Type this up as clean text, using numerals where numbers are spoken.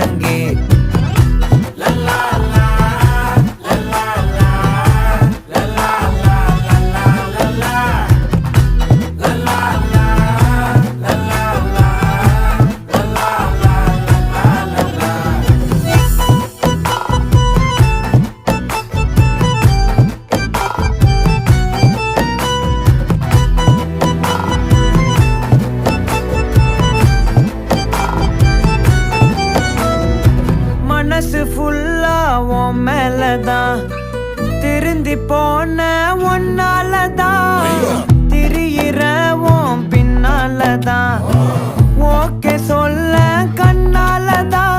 ஒழுங்கே மனசு ஃபுல்லா உன் மேலதான் திருந்தி போன ஒன்னாலதான் திரியிற உன் பின்னாலதான் ஓகே சொல்ல கண்ணாலதான்